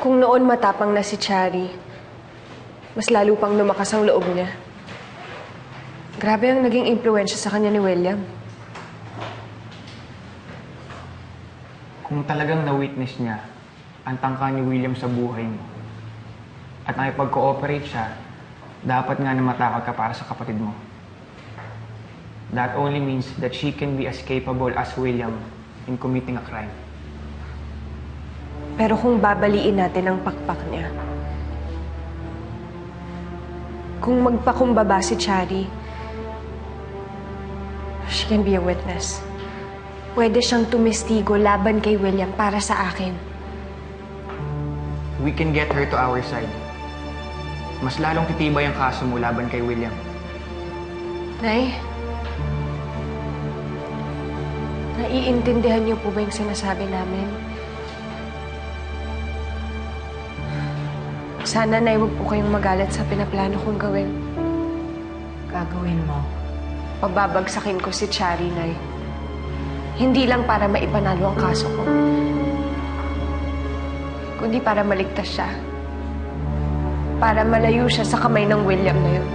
Kung noon matapang na si Chari, mas lalo pang lumakas ang loob niya. Grabe ang naging impluwensya sa kanya ni William. Kung talagang na-witness niya ang tangka ni William sa buhay mo at nakipag-cooperate siya, dapat nga na matakot ka para sa kapatid mo. That only means that she can be as capable as William in committing a crime. Pero kung babaliin natin ang pakpak niya, kung magpakumbaba si Chari, she can be a witness. Pwede siyang tumestigo laban kay William para sa akin. We can get her to our side. Mas lalong titibay ang kaso mo laban kay William. Nay, naiintindihan niyo po ba yung sinasabi namin? Sana, Nay, huwag po kayong magalit sa pinaplano kong gawin. Gagawin mo? Pagbabagsakin ko si Chari, Nay. Hindi lang para maipanalo ang kaso ko, kundi para maligtas siya. Para malayo siya sa kamay ng William na yun.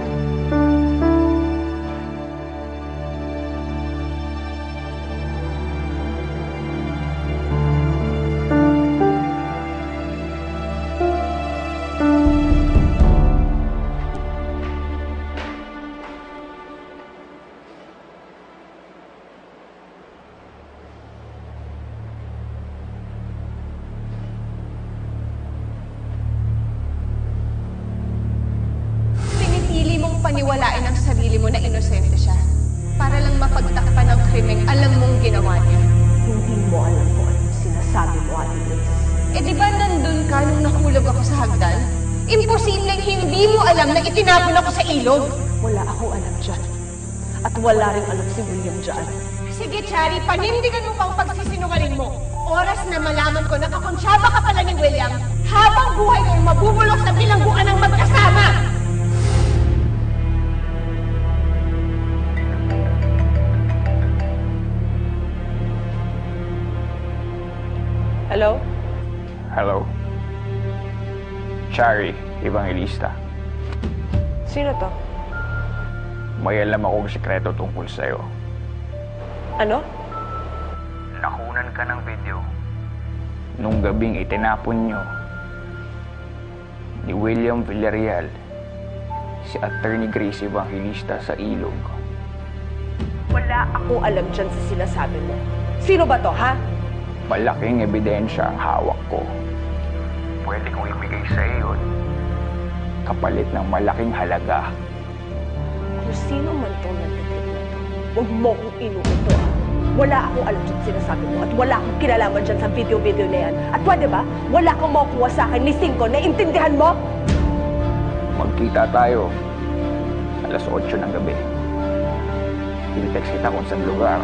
Paniwalain ang sarili mo na inosente siya para lang mapagtakpan ng krimeng alam mong ginawa niya. Hindi mo alam kung anong sinasabi mo, Ate Grace. Eh di ba nandun ka nung nahulog ako sa hagdan? Imposibleng hindi mo alam na itinapon ako sa ilog. Wala akong alam dyan. At wala rin alam si William dyan. Sige, Chari, panindigan mo pang pagsisinungaling mo. Oras na malaman ko na kakonsyaba ka pala ni William, habang buhay kayong mabubulok sa bilangguan ng magkasama! Hello? Hello. Chari, Evangelista. Sino to? May alam akong sikreto tungkol sa'yo. Ano? Nakunan ka ng video nung gabing itinapon nyo ni William Villarreal si Attorney Grace Evangelista sa ilog. Wala akong alam dyan sa sinasabi mo. Sino ba to, ha? Malaking ebidensya ang hawak ko. Pwede kong ibigay sa iyo kapalit ng malaking halaga. Kung sino man itong nandikit na ito, huwag mo kong inuuto. Wala akong alam dyan sa sinasabi mo at wala akong kinalaman dyan sa video na yan. At pwede ba, wala kang makukuha sa akin ni Cinco, naiintindihan mo? Magkita tayo alas 8 ng gabi. I-text kita kung saan lugar.